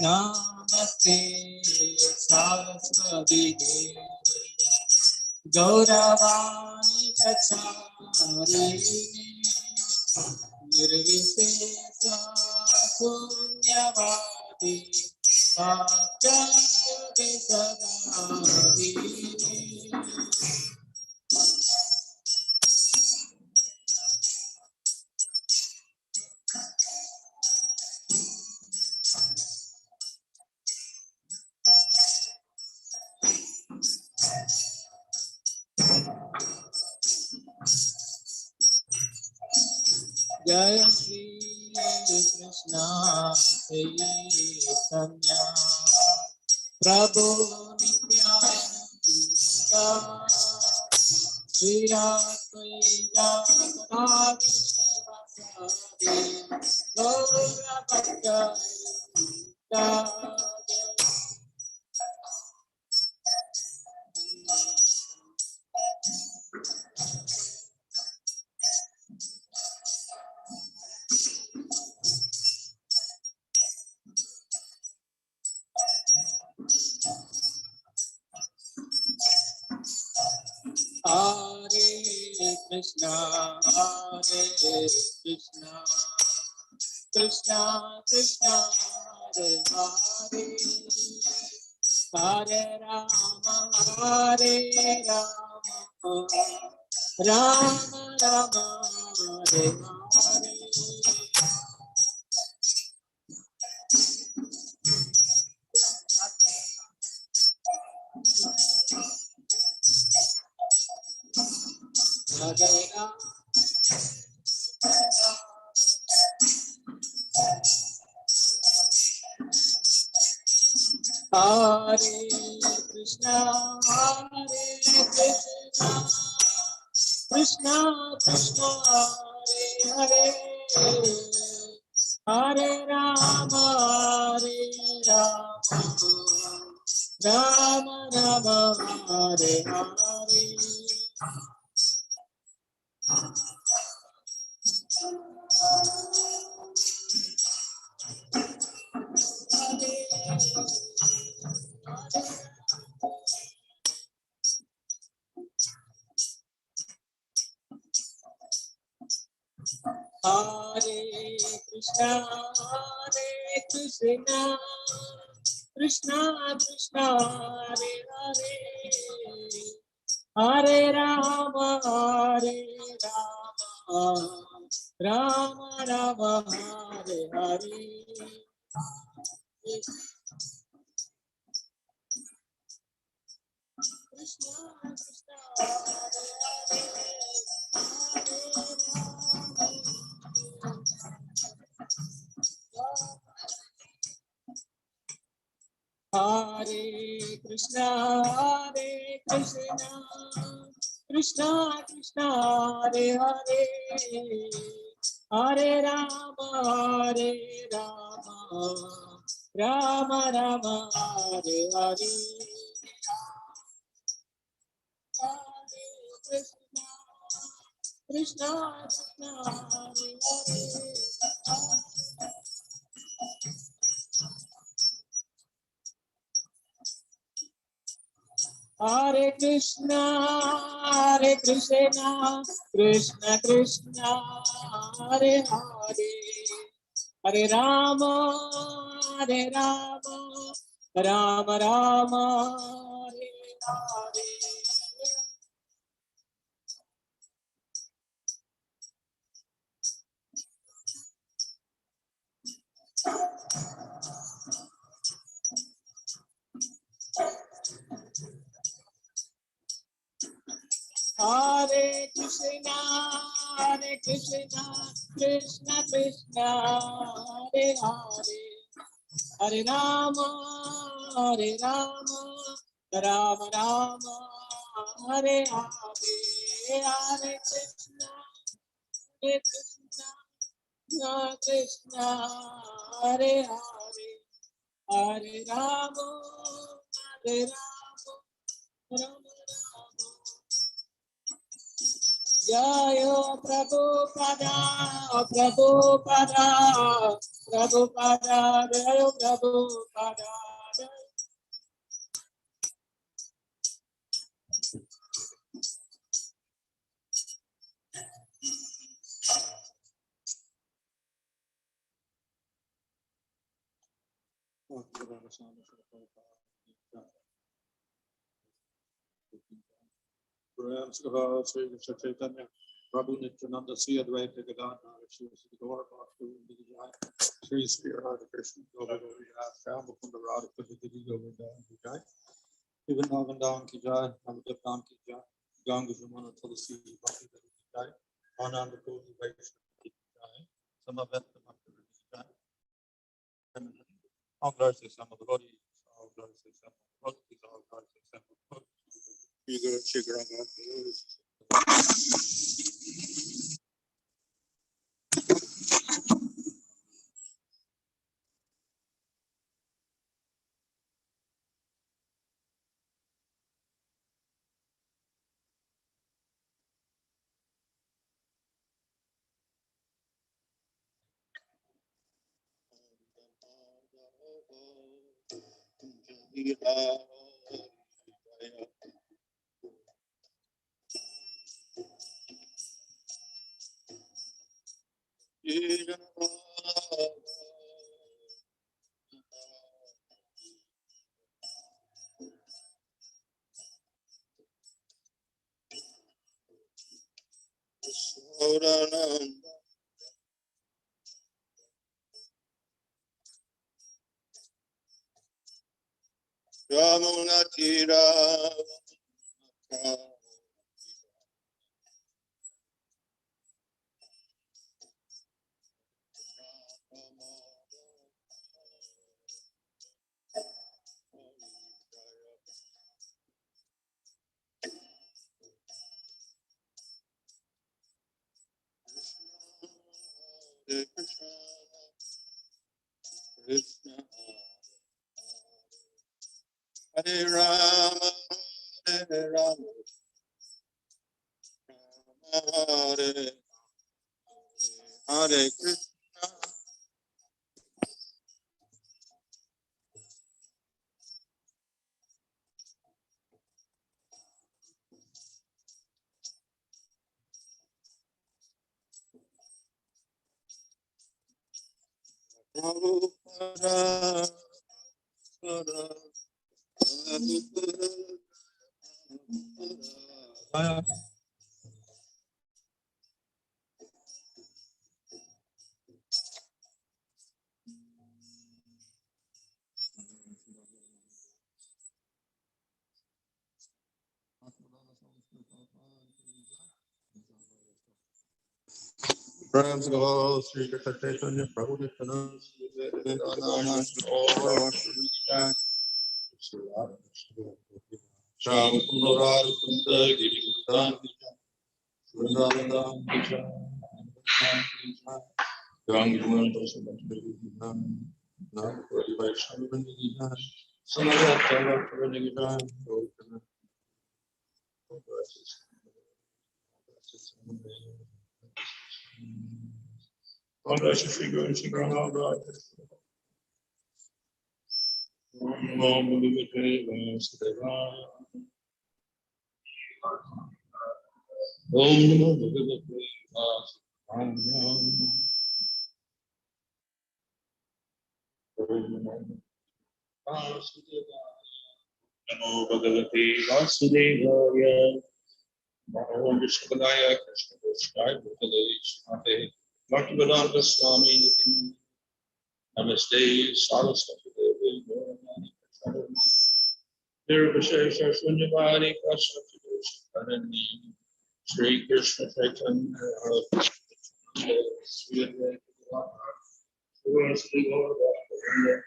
Namaste Saraswati Gauravani Pracharine Nirvisesa Punyavadi Paurvāparya-prasaṅkhyānaṁ Jai Shri Krishna Chaitanya Prabhu Nityananda Shri Advaita Gadadhara Gaura Bhakta Hare Krishna, Krishna Krishna, Hare Hare, Hare Rama, Hare Rama, Rama Rama, Hare Hare. Hare Krishna, Krishna Krishna, Hare Hare, Hare Rama, Hare Rama, Rama Rama, Hare Hare. Hare Krishna, Krishna Krishna, Hare Hare, Hare Rama, Hare Rama, Rama Rama, Hare Hare. Krishna Krishna, Hare Hare, Hare Rama. Krishna, Krishna Krishna, Hare Hare, Hare Rama, Rama Rama, Hare Hare. Hare Krishna, Krishna Krishna, Hare Hare. Hare Krishna, Krishna Krishna, Hare Hare, Hare Rama, Rama Rama, Hare Hare. Hare Krishna, Krishna Krishna, Hare Hare, Hare Rama, Rama Rama, Hare Hare. Hare Krishna, Krishna Krishna, Hare Hare, Hare Rama, Rama Rama. Jayo Prabhupada, Jayo Prabhupada. Puruṣa-ṛṣabha, Sri Krishna Chaitanya, Prabhu Nityananda, Sri Advaita Gadadhara, Sri Gaur Bhakti, Sri Sri Radha Krishna, Govinda Vihar, Mukunda Radha, Giri Govinda Vijay, Vivakṣitam ki jai, Navadvipam ki jai, Ganga Jamuna Tulsi Bhakti ki jai, Ananda Koti Vaishnava ki jai, Samaveta Bhakti ki jai. All glory to Sama Devotee, all glory to Sama Bhakti, all glory to Sama Bhakti. Ramunatira Krishna Hare Rama, Hare Rama, Hare Hare Krishna. Prayers to all Sri Krishna Chaitanya, Prabhu Nityananda, Sri Namo Bhagavate Vasudevaya. Namo Vishwadaya Krishna Goswami Bhutale Shmate Bhaktivedanta Swami Niti. Namaste Saraswati Devi Gauravani Prasarani. Nirvishesha Shunyavadi Kasvati Doshakarani. Shri Krishna Chaitanya Sri Advaita Sri Gaurava Hare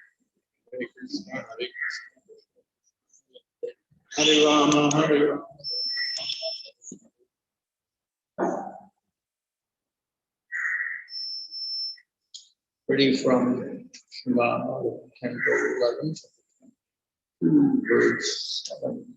Krishna Hare Krishna Hare Rama Hare Rama. Reading from Canto 11, 2 verse 7.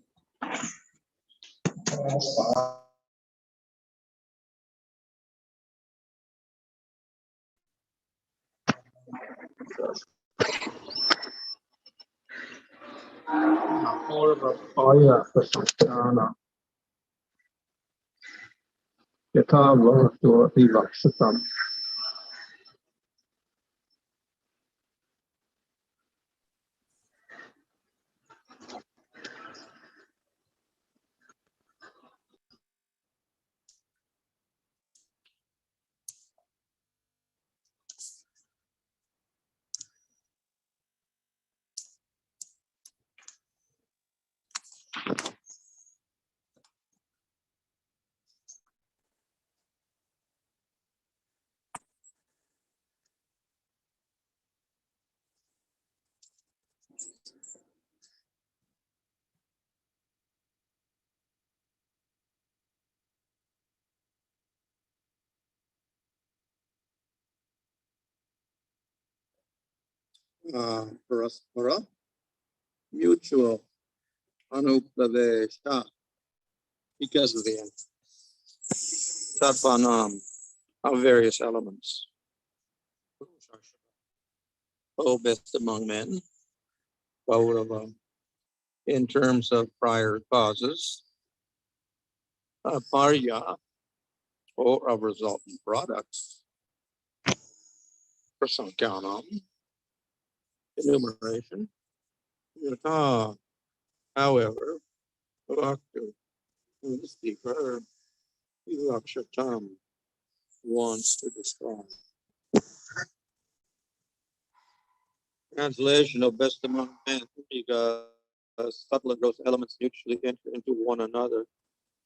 paurvāparya-prasaṅkhyānaṁ yathā vaktur vivakṣitam. Paraspara, mutual, anupraveśāt, because of the tattvānām of various elements. O best among men, paurva, in terms of prior causes, aparya, or of resultant products, prasaṅkhyānam, enumeration, yathā, however, vaktur, the speaker, vivakṣitam, wants to describe. Translation of best among men, because subtle and gross elements mutually enter into one another.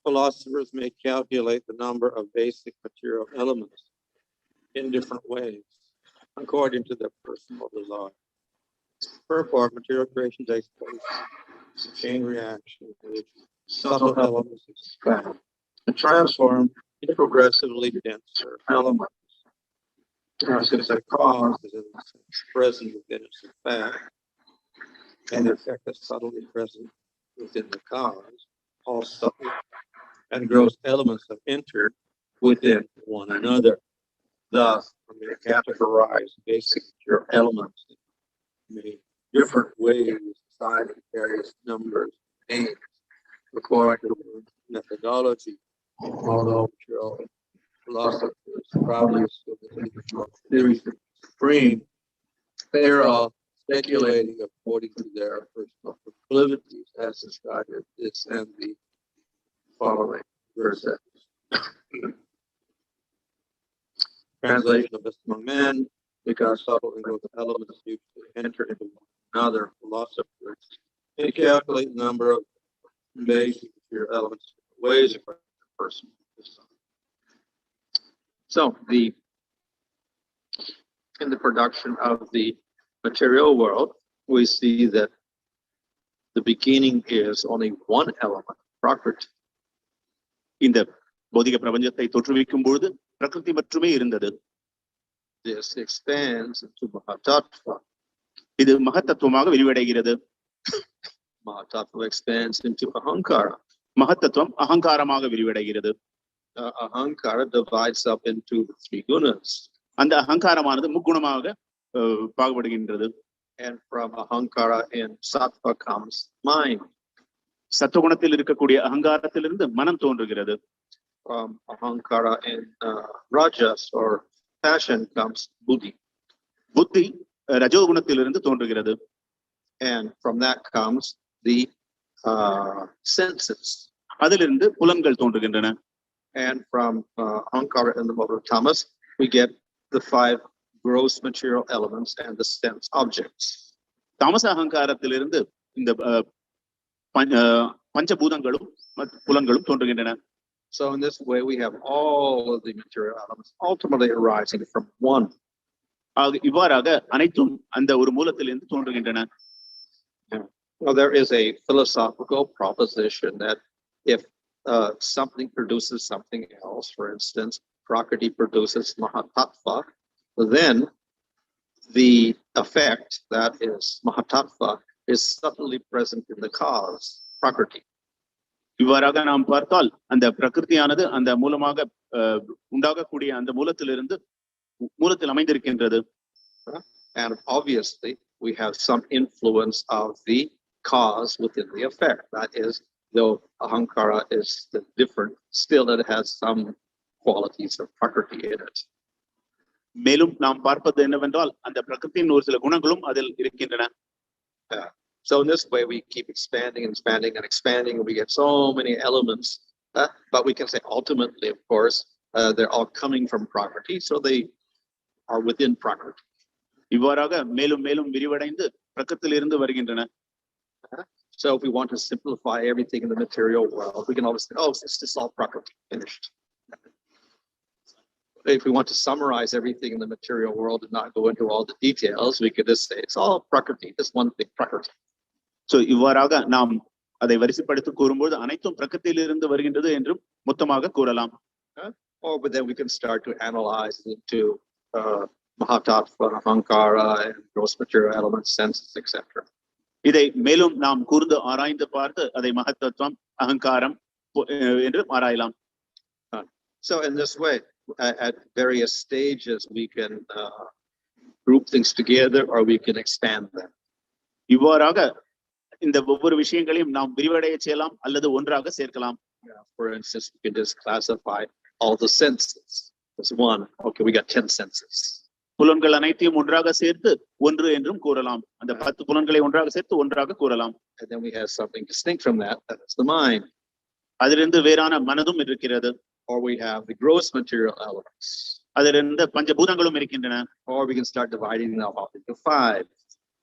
Philosophers may calculate the number of basic material elements in different ways, according to their personal desire. Purport, material creation takes place. It's a chain reaction in which subtle elements expand and transform into progressively denser elements. Since a cause is present within its effect, and the effect is subtly present within the cause, all subtle and gross elements have entered within one another. Thus, we may categorize basic material elements in many different ways, assigning various numbers and names according to methodology. Although material philosophers probably assume that theories are supreme, they are all speculating according to their personal proclivities, as described in this and the following verses. Translation of best among men, because subtle and gross elements usually enter into one another. Philosophers may calculate the number of basic material elements in ways according to the personal design. So in the production of the material world, we see that the beginning is only one element, prakriti. இந்த பௌதிக பிரபஞ்சத்தை தோற்றுவிக்கும் பொழுது பிரகிருதி மட்டுமே இருந்தது. This expands into mahatattva. இது மகத்தத்துவமாக விரிவடைகிறது. Mahatattva expands into ahankara. மகத்தத்துவம் அகங்காரமாக விரிவடைகிறது. Ahankara divides up into the 3 gunas. அந்த அகங்காரமானது முக்குணமாக பாகுபடுகின்றது. And from ahankara in sattva comes mind. சத்துவகுணத்தில் இருக்கக்கூடிய அகங்காரத்திலிருந்து மனம் தோன்றுகிறது. From ahankara in rajas or passion comes buddhi. புத்தி ரஜோகுணத்திலிருந்து தோன்றுகிறது. And from that comes the senses. அதிலிருந்து புலன்கள் தோன்றுகின்றன. And from ahankara in the mode of tamas, we get the 5 gross material elements and the sense objects. தாமச அகங்காரத்திலிருந்து இந்த பஞ்சபூதங்களும் புலன்களும் தோன்றுகின்றன. So in this way, we have all of the material elements ultimately arising from one. இவ்வாறாக அனைத்தும் அந்த ஒரு மூலத்திலிருந்து தோன்றுகின்றன. Well, there is a philosophical proposition that if something produces something else, for instance, prakriti produces mahatattva, then the effect that is mahatattva is subtly present in the cause, prakriti. இவ்வாறாக நாம் பார்த்தால் அந்த பிரகிருதியானது அந்த மூலமாக உண்டாகக்கூடிய அந்த மூலத்தில் அமைந்திருக்கின்றது. And obviously we have some influence of the cause within the effect. That is, though ahankara is different, still it has some qualities of prakriti in it. மேலும் நாம் பார்ப்பது என்னவென்றால் அந்த பிரகிருதியின் ஒரு சில குணங்களும் அதில் இருக்கின்றன. So in this way, we keep expanding and expanding and expanding, and we get so many elements. But we can say ultimately, of course, they're all coming from prakriti, so they are within prakriti. இவ்வாறாக மேலும் மேலும் விரிவடைந்து பிரகிருதியிலிருந்து வருகின்றன. So if we want to simplify everything in the material world, we can always say, oh, it's just all prakriti, finished. If we want to summarize everything in the material world and not go into all the details, we could just say it's all prakriti, this one thing, prakriti. So இவ்வாறாக நாம் அதை வரிசைப்படுத்தி கூறும்போது அனைத்தும் பிரகிருதியிலிருந்து வருகின்றது என்றும் மொத்தமாக கூறலாம். But then we can start to analyze into mahatattva, ahankara, and gross material elements, senses, etc. இதை மேலும் நாம் கூர்ந்து ஆராய்ந்து பார்த்து அதை மகத்தத்துவம் அகங்காரம் என்று ஆராயலாம். So in this way, at various stages, we can group things together or we can expand them. இவ்வாறாக இந்த ஒவ்வொரு விஷயங்களையும் நாம் விரிவடைய செய்யலாம் அல்லது ஒன்றாக சேர்க்கலாம். For instance, we can just classify all the senses as one. Okay, we got 10 senses. புலன்கள் அனைத்தையும் ஒன்றாக சேர்த்து ஒன்று என்றும் கூறலாம். அந்த 10 புலன்களை ஒன்றாக சேர்த்து ஒன்றாக கூறலாம். And then we have something distinct from that, that's the mind. அதிலிருந்து வேறான மனதும் இருக்கிறது. Or we have the gross material elements. அதிலிருந்து பஞ்சபூதங்களும் இருக்கின்றன. Or we can start dividing them up into 5.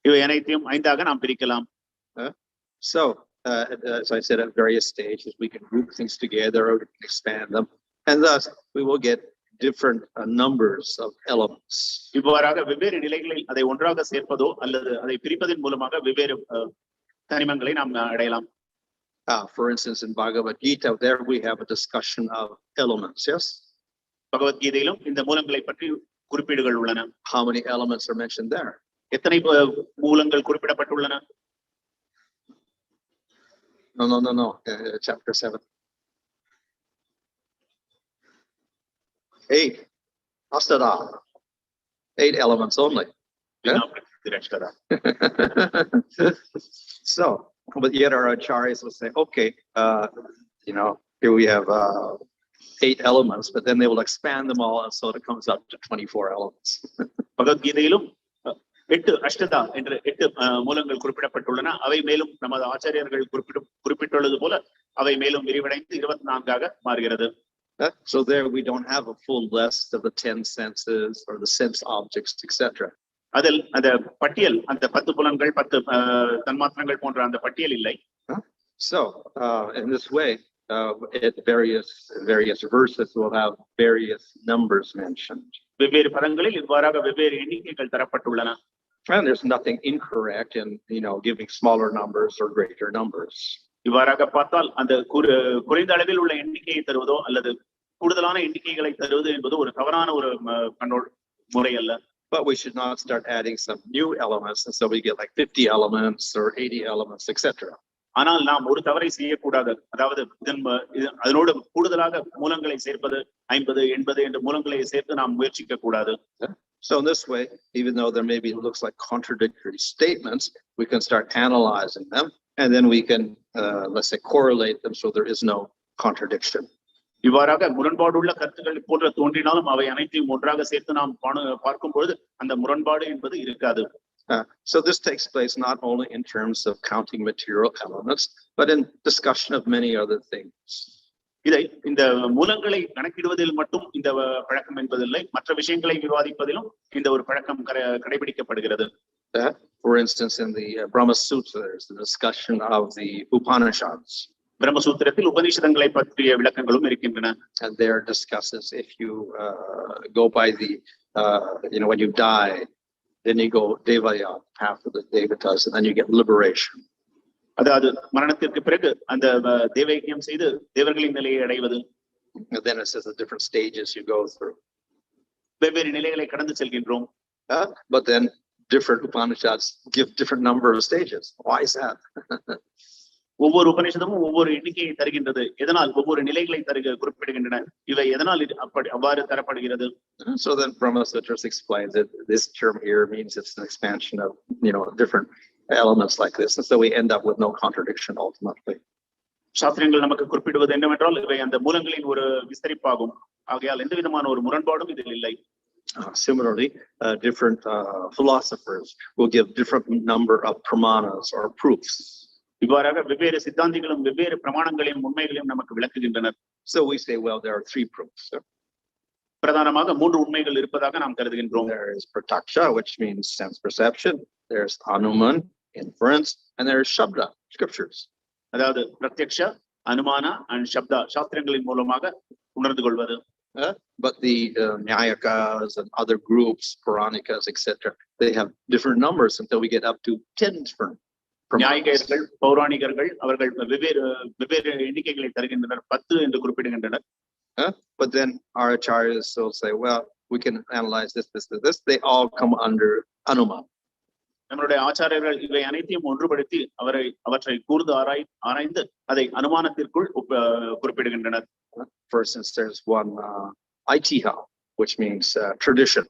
இவை அனைத்தையும் 5ஆக நாம் பிரிக்கலாம். So, as I said, at various stages, we can group things together or we can expand them. And thus, we will get different numbers of elements. இவ்வாறாக வெவ்வேறு நிலைகளில் அதை ஒன்றாக சேர்ப்பதோ அல்லது அதை பிரிப்பதன் மூலமாக வெவ்வேறு தனிமங்களை நாம் அடையலாம். For instance, in Bhagavad Gita, there we have a discussion of elements, yes? பகவத் கீதையிலும் இந்த மூலங்களை பற்றி குறிப்பீடுகள் உள்ளன. How many elements are mentioned there? எத்தனை மூலங்கள் குறிப்பிடப்பட்டுள்ளன? No. Chapter 7. 8. Astada. 8 elements only. Yeah? So, but yet our acharyas will say, okay, here we have 8 elements, but then they will expand them all, and so it comes up to 24 elements. பகவத் கீதையிலும் 8 அஷ்டதா என்ற 8 மூலங்கள் குறிப்பிடப்பட்டுள்ளன. அவை மேலும் நமது ஆச்சாரியர்கள் குறிப்பிட்டுள்ளது போல அவை மேலும் விரிவடைந்து 24ஆக மாறுகிறது. So there we don't have a full list of the 10 senses or the sense objects, etc. அதில் அந்த பட்டியல், அந்த 10 புலன்கள் 10 தன்மாத்திரங்கள் போன்ற அந்த பட்டியல் இல்லை. So in this way, at various verses will have various numbers mentioned. வெவ்வேறு பதங்களில் இவ்வாறாக வெவ்வேறு எண்ணிக்கைகள் தரப்பட்டுள்ளன. And there's nothing incorrect in, giving smaller numbers or greater numbers. இவ்வாறாக பார்த்தால் அந்த குறைந்த அளவில் உள்ள எண்ணிக்கையை தருவதோ அல்லது கூடுதலான எண்ணிக்கைகளை தருவது என்பது ஒரு தவறான ஒரு முறை அல்ல. But we should not start adding some new elements, and so we get like 50 elements or 80 elements, etc. ஆனால் நாம் ஒரு தவறை செய்யக்கூடாது. அதாவது அதனோடு கூடுதலாக மூலங்களை சேர்ப்பது 50, 80 என்ற மூலங்களை சேர்த்து நாம் முயற்சிக்க கூடாது. So in this way, even though there maybe looks like contradictory statements, we can start analyzing them, and then we can, let's say, correlate them so there is no contradiction. இவ்வாறாக முரண்பாடுள்ள கருத்துக்கள் போன்ற தோன்றினாலும் அவை அனைத்தையும் ஒன்றாக சேர்த்து நாம் பார்க்கும் பொழுது அந்த முரண்பாடு என்பது இருக்காது. So this takes place not only in terms of counting material elements, but in discussion of many other things. இதை இந்த மூலங்களை கணக்கிடுவதில் மட்டும் இந்த பழக்கம் என்பதில்லை, மற்ற விஷயங்களை விவாதிப்பதிலும் இந்த ஒரு பழக்கம் கடைபிடிக்கப்படுகிறது. For instance, in the Brahma Sutra, there's the discussion of the Upanishads. பிரம்மசூத்திரத்தில் உபநிஷதங்களை பற்றிய விளக்கங்களும் இருக்கின்றன. And there discusses if you go by the, when you die, then you go devaya, path of the devatas, and then you get liberation. அதாவது மரணத்திற்கு பிறகு அந்த தேவயஜ்ஞம் செய்து தேவர்களின் நிலையை அடைவது. And then it says the different stages you go through. வெவ்வேறு நிலைகளை கடந்து செல்கின்றோம். But then different Upanishads give different number of stages. Why is that? ஒவ்வொரு உபநிஷதமும் ஒவ்வொரு எண்ணிக்கையை தருகின்றது. எதனால் ஒவ்வொரு நிலைகளை குறிப்பிடுகின்றன? இவை எதனால் அவ்வாறு தரப்படுகிறது? So then Brahma Sutras explains that this term here means it's an expansion of, different elements like this, and so we end up with no contradiction ultimately. சாஸ்திரங்கள் நமக்கு குறிப்பிடுவது என்னவென்றால் இவை அந்த மூலங்களின் ஒரு விஸ்தரிப்பாகும். ஆகையால் எந்த விதமான ஒரு முரண்பாடும் இதில் இல்லை. Similarly, different philosophers will give different number of pramanas or proofs. இவ்வாறாக வெவ்வேறு சித்தாந்திகளும் வெவ்வேறு பிரமாணங்களையும் உண்மைகளையும் நமக்கு விளக்குகின்றனர். So we say, well, there are 3 proofs. பிரதானமாக 3 உண்மைகள் இருப்பதாக நாம் கருதுகின்றோம். There is pratyaksha, which means sense perception. There's anuman, inference, and there is shabda, scriptures. அதாவது பிரத்யக்ஷ, அனுமான and சப்தா, சாஸ்திரங்களின் மூலமாக உணர்ந்து கொள்வது. But the Nyayakas and other groups, Puranikas, etc., they have different numbers until we get up to 10 different. நியாயிகர்கள், பௌராணிகர்கள் அவர்கள் வெவ்வேறு எண்ணிக்கைகளை தருகின்றனர். 10 என்று குறிப்பிடுகின்றனர். But then our acharyas will say, well, we can analyze this. They all come under anuman. நம்மளுடைய ஆச்சாரியர்கள் இவை அனைத்தையும் ஒன்றுபடுத்தி அவற்றை கூர்ந்து ஆராய்ந்து அதை அனுமானத்திற்குள் குறிப்பிடுகின்றனர். For instance, there's one yathā, which means tradition.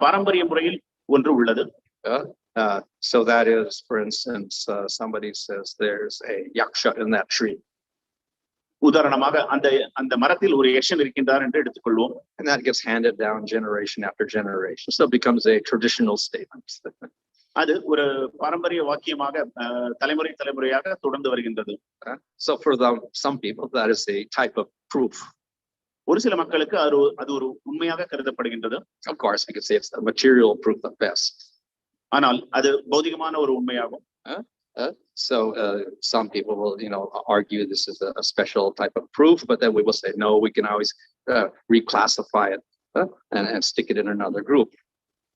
பாரம்பரிய முறையில் ஒன்று உள்ளது. So that is, for instance, somebody says there's a yaksha in that tree. உதாரணமாக அந்த மரத்தில் ஒரு யக்ஷன் இருக்கின்றார் என்று எடுத்துக்கொள்வோம். And that gets handed down generation after generation. So it becomes a traditional statement. அது ஒரு பாரம்பரிய வாக்கியமாக தலைமுறையாக தொடர்ந்து வருகின்றது. So for some people, that is a type of proof. ஒரு சில மக்களுக்கு அது ஒரு உண்மையாக கருதப்படுகின்றது. Of course, we could say it's a material proof at best. ஆனால் அது பௌதிகமான ஒரு உண்மையாகும். So some people will, argue this is a special type of proof, but then we will say, no, we can always reclassify it and stick it in another group.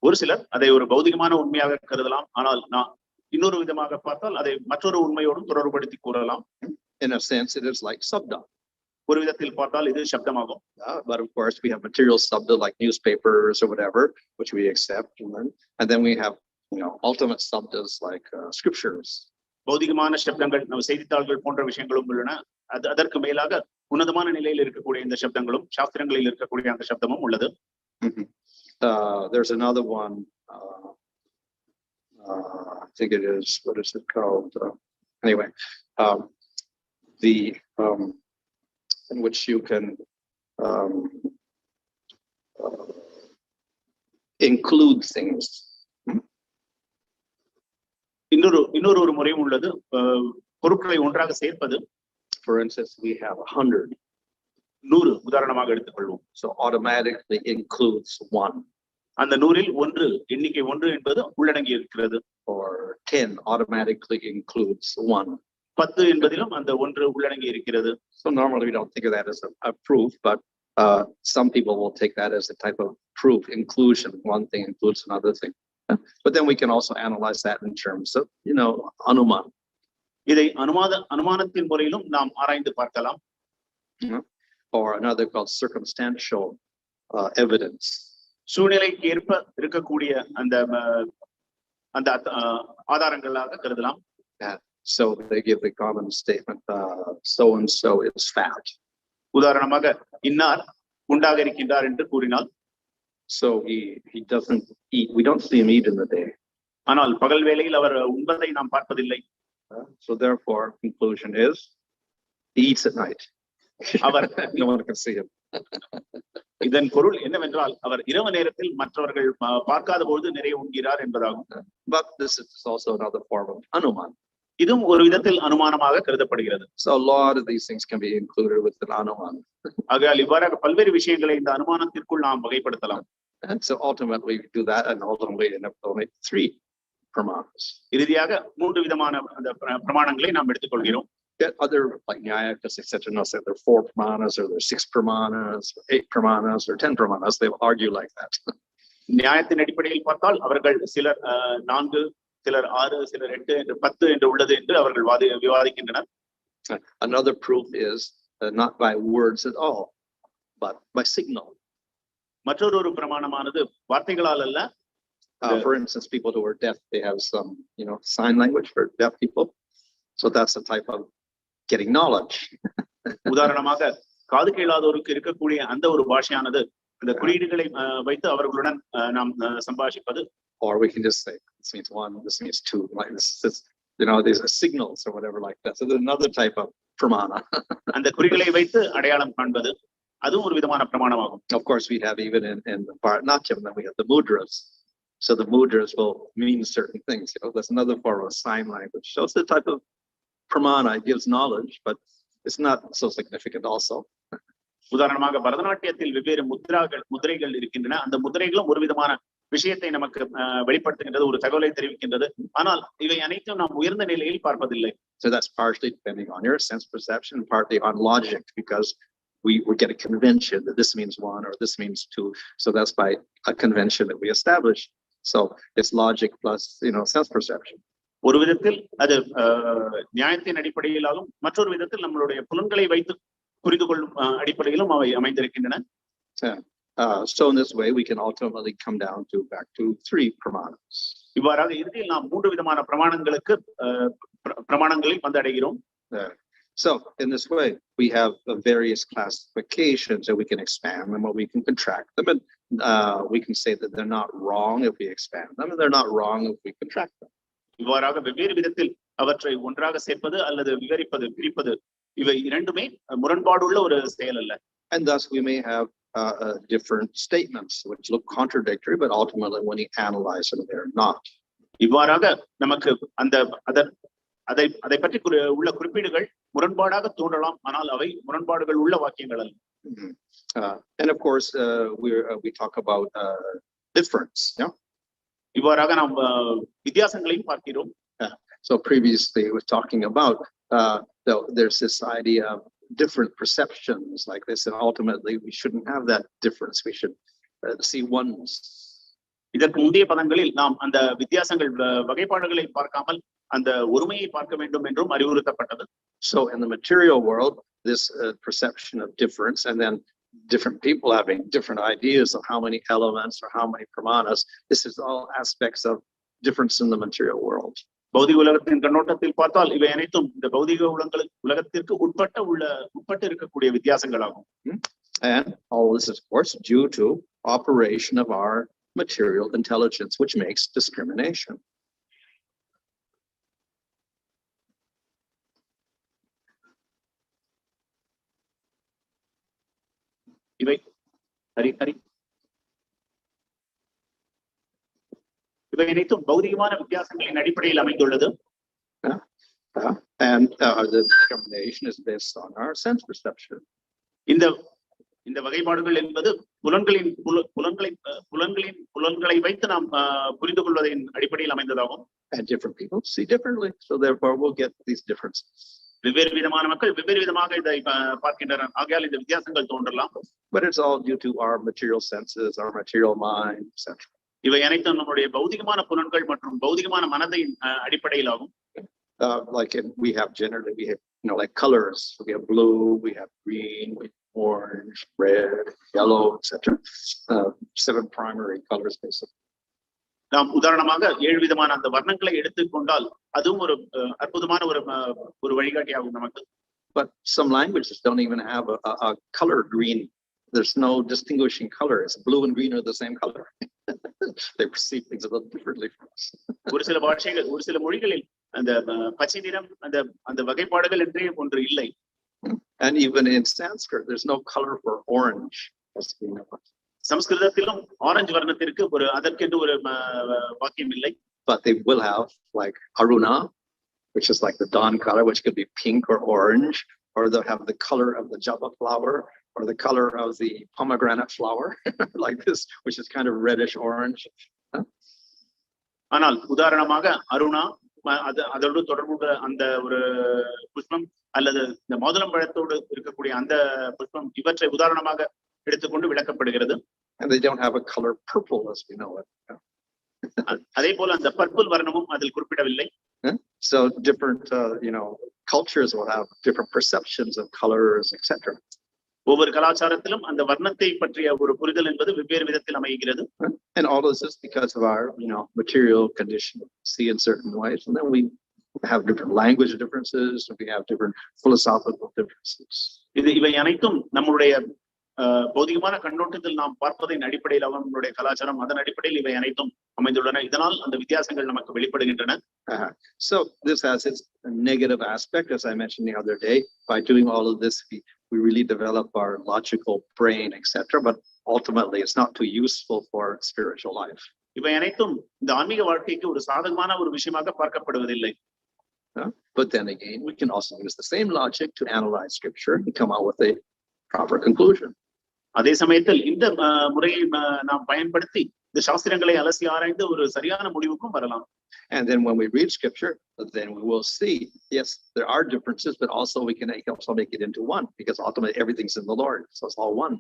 ஒரு சிலர் அதை ஒரு பௌதிகமான உண்மையாக கருதலாம், ஆனால் இன்னொரு விதமாக பார்த்தால் அதை மற்றொரு உண்மையோடும் தொடர்புபடுத்தி கூறலாம். In a sense, it is like sabda. ஒரு விதத்தில் பார்த்தால் இது சப்தமாகும். But of course, we have material sabda like newspapers or whatever, which we accept, and then we have ultimate sabdas like scriptures. பௌதிகமான சப்தங்கள் நம்ம செய்தித்தாள்கள் போன்ற விஷயங்களும் உள்ளன. அதற்கு மேலாக உன்னதமான நிலையில் இருக்கக்கூடிய இந்த சப்தங்களும் சாஸ்திரங்களில் இருக்கக்கூடிய அந்த சப்தமும் உள்ளது. There's another one. I think it is. What is it called? Anyway, in which you can include things. இன்னொரு முறையும் உள்ளது, பொருட்களை ஒன்றாக சேர்ப்பது. For instance, we have 100. 100 உதாரணமாக எடுத்துக்கொள்வோம். So automatically includes 1. அந்த 100ல் 1 எண்ணிக்கை 1 என்பது உள்ளடங்கி இருக்கிறது. Or 10 automatically includes 1. 10 என்பதிலும் அந்த 1 உள்ளடங்கி இருக்கிறது. So normally we don't think of that as a proof, but some people will take that as a type of proof, inclusion. One thing includes another thing. But then we can also analyze that in terms of, anuman. இதை அனுமானத்தின் முறையிலும் நாம் ஆராய்ந்து பார்க்கலாம். Or another called circumstantial evidence. சூழ்நிலைக்கு ஏற்ப இருக்கக்கூடிய அந்த ஆதாரங்களாக கருதலாம். So they give the common statement, so and so is fat. உதாரணமாக இன்னார் குண்டாக இருக்கின்றார் என்று கூறினால், so he doesn't eat. We don't see him eat in the day. ஆனால் பகல் வேளையில் அவர் உண்பதை நாம் பார்ப்பதில்லை. So therefore, conclusion is he eats at night. No one can see him. இதன் பொருள் என்னவென்றால் அவர் இரவு நேரத்தில் மற்றவர்கள் பார்க்காத பொழுது நிறைய உண்கிறார் என்பதாகும். But this is also another form of anuman. இதுவும் ஒரு விதத்தில் அனுமானமாக கருதப்படுகிறது. So a lot of these things can be included with an anuman. ஆகையால் இவ்வாறாக பல்வேறு விஷயங்களை இந்த அனுமானத்திற்குள் நாம் வகைப்படுத்தலாம். And so ultimately we do that, and ultimately end up only 3 pramanas. இறுதியாக 3 விதமான அந்த பிரமாணங்களை நாம் எடுத்துக்கொள்கிறோம். Get other like Nyayakas, etc. No, say there are 4 pramanas, or there are 6 pramanas, or 8 pramanas, or 10 pramanas. They will argue like that. நியாயத்தின் அடிப்படையில் பார்த்தால் அவர்கள் சிலர் 4, சிலர் 6, சிலர் 8 என்று 10 என்று உள்ளது என்று அவர்கள் விவாதிக்கின்றனர். Another proof is not by words at all, but by signal. மற்றொரு பிரமாணமானது வார்த்தைகளால் அல்ல. For instance, people who are deaf, they have some, sign language for deaf people. So that's a type of getting knowledge. உதாரணமாக காது கேளாதோருக்கு இருக்கக்கூடிய அந்த ஒரு பாஷையானது இந்த குறியீடுகளை வைத்து அவர்களுடன் நாம் சம்பாஷிப்பது. Or we can just say this means 1, this means 2, like this, these are signals or whatever like that. So there's another type of pramana. அந்த குறிகளை வைத்து அடையாளம் காண்பது அதுவும் ஒரு விதமான பிரமாணமாகும். Of course, we have even in the Bharatanatyam, then we have the mudras. So the mudras will mean certain things. That's another form of sign language. So it's the type of pramana. It gives knowledge, but it's not so significant also. உதாரணமாக பரதநாட்டியத்தில் வெவ்வேறு முதிரைகள் இருக்கின்றன. அந்த முதிரைகளும் ஒரு விதமான விஷயத்தை நமக்கு வெளிப்படுத்துகின்றது, ஒரு தகவலை தெரிவிக்கின்றது. ஆனால் இவை அனைத்தும் நாம் உயர்ந்த நிலையில் பார்ப்பதில்லை. So that's partially depending on your sense perception, partly on logic, because we get a convention that this means 1 or this means 2. So that's by a convention that we establish. So it's logic plus, sense perception. ஒரு விதத்தில் அது நியாயத்தின் அடிப்படையிலாலும் மற்றொரு விதத்தில் நம்மளுடைய புலன்களை வைத்து புரிந்து கொள்ளும் அடிப்படையிலும் அவை அமைந்திருக்கின்றன. So in this way we can ultimately come down back to 3 pramanas. இவ்வாறாக இறுதியில் நாம் 3 விதமான பிரமாணங்களில் வந்தடைகிறோம். So in this way we have various classifications, and we can expand them or we can contract them, and we can say that they're not wrong if we expand them, and they're not wrong if we contract them. இவ்வாறாக வெவ்வேறு விதத்தில் அவற்றை ஒன்றாக சேர்ப்பது அல்லது விவரிப்பது, பிரிப்பது, இவை இரண்டுமே முரண்பாடுள்ள ஒரு செயல் அல்ல. And thus we may have different statements which look contradictory, but ultimately when you analyze them, they're not. இவ்வாறாக நமக்கு அதை பற்றி உள்ள குறிப்பீடுகள் முரண்பாடாக தோன்றலாம், ஆனால் அவை முரண்பாடுகள் உள்ள வாக்கியங்கள் அல்ல. And of course we talk about difference. இவ்வாறாக நாம் வித்தியாசங்களையும் பார்க்கிறோம். So previously we were talking about there's this idea of different perceptions like this, and ultimately we shouldn't have that difference. We should see oneness. இதற்கு முந்தைய பதங்களில் நாம் அந்த வித்தியாசங்கள் வகைப்பாடுகளை பார்க்காமல் அந்த ஒருமையை பார்க்க வேண்டும் என்றும் அறிவுறுத்தப்பட்டது. So in the material world, this perception of difference, and then different people having different ideas of how many elements or how many pramanas, this is all aspects of difference in the material world. பௌதிக உலகத்தின் கண்ணோட்டத்தில் பார்த்தால் இவை அனைத்தும் இந்த பௌதிக உலகத்திற்கு உட்பட்டு இருக்கக்கூடிய வித்தியாசங்களாகும். And all this is of course due to operation of our material intelligence, which makes discrimination. இவை அனைத்தும் பௌதிகமான வித்தியாசங்களின் அடிப்படையில் அமைந்துள்ளது. And the discrimination is based on our sense perception. இந்த வகைப்பாடுகள் என்பது புலன்களை வைத்து நாம் புரிந்து கொள்வதின் அடிப்படையில் அமைந்ததாகும். And different people see differently, so therefore we'll get these differences. வெவ்வேறு விதமான மக்கள் வெவ்வேறு விதமாக இதை பார்க்கின்றனர். ஆகையால் இந்த வித்தியாசங்கள் தோன்றலாம். But it's all due to our material senses, our material mind, etc. இவை அனைத்தும் நம்முடைய பௌதிகமான புலன்கள் மற்றும் பௌதிகமான மனதின் அடிப்படையில் ஆகும். Like we have generally, we have, like colors. We have blue, we have green, we have orange, red, yellow, etc. 7 primary colors basically. நாம் உதாரணமாக 7 விதமான அந்த வர்ணங்களை எடுத்துக்கொண்டால் அதுவும் ஒரு அற்புதமான ஒரு வழிகாட்டியாகும் நமக்கு. But some languages don't even have a color green. There's no distinguishing colors. Blue and green are the same color. They perceive things a little differently from us. ஒரு சில பாஷைகள், ஒரு சில மொழிகளில் அந்த பச்சை நிறம் அந்த வகைப்பாடுகள் என்றே ஒன்று இல்லை. And even in Sanskrit, there's no color for orange. சமஸ்கிருதத்திலும் ஆரஞ்சு வர்ணத்திற்கு அதற்கென்று ஒரு வாக்கியம் இல்லை. But they will have like aruna, which is like the dawn color, which could be pink or orange, or they'll have the color of the java flower or the color of the pomegranate flower, like this, which is kind of reddish orange. ஆனால் உதாரணமாக அருணா, அதோடு தொடர்புடைய அந்த ஒரு புஷ்பம் அல்லது இந்த மாதுளம்பழத்தோடு இருக்கக்கூடிய அந்த புஷ்பம், இவற்றை உதாரணமாக எடுத்துக்கொண்டு விளக்கப்படுகிறது. And they don't have a color purple as we know it. அதே போல அந்த பர்பிள் வர்ணமும் அதில் குறிப்பிடவில்லை. So different cultures will have different perceptions of colors, etc. ஒவ்வொரு கலாச்சாரத்திலும் அந்த வர்ணத்தை பற்றிய ஒரு புரிதல் என்பது வெவ்வேறு விதத்தில் அமைகிறது. And all of this is because of our material condition, see in certain ways, and then we have different language differences, and we have different philosophical differences. இவை அனைத்தும் நம்மளுடைய பௌதிகமான கண்ணோட்டத்தில் நாம் பார்ப்பதின் அடிப்படையில் நம்மளுடைய கலாச்சாரம், அதன் அடிப்படையில் இவை அனைத்தும் அமைந்துள்ளன. இதனால் அந்த வித்தியாசங்கள் நமக்கு வெளிப்படுகின்றன. So this has its negative aspect, as I mentioned the other day. By doing all of this, we really develop our logical brain, etc. But ultimately, it's not too useful for spiritual life. இவை அனைத்தும் இந்த ஆன்மீக வாழ்க்கைக்கு ஒரு சாதகமான ஒரு விஷயமாக பார்க்கப்படுவதில்லை. But then again, we can also use the same logic to analyze scripture and come out with a proper conclusion. அதே சமயத்தில் இந்த முறையை நாம் பயன்படுத்தி இந்த சாஸ்திரங்களை அலசி ஆராய்ந்து ஒரு சரியான முடிவுக்கும் வரலாம். And then when we read scripture, then we will see, yes, there are differences, but also we can also make it into one, because ultimately everything's in the Lord, so it's all one.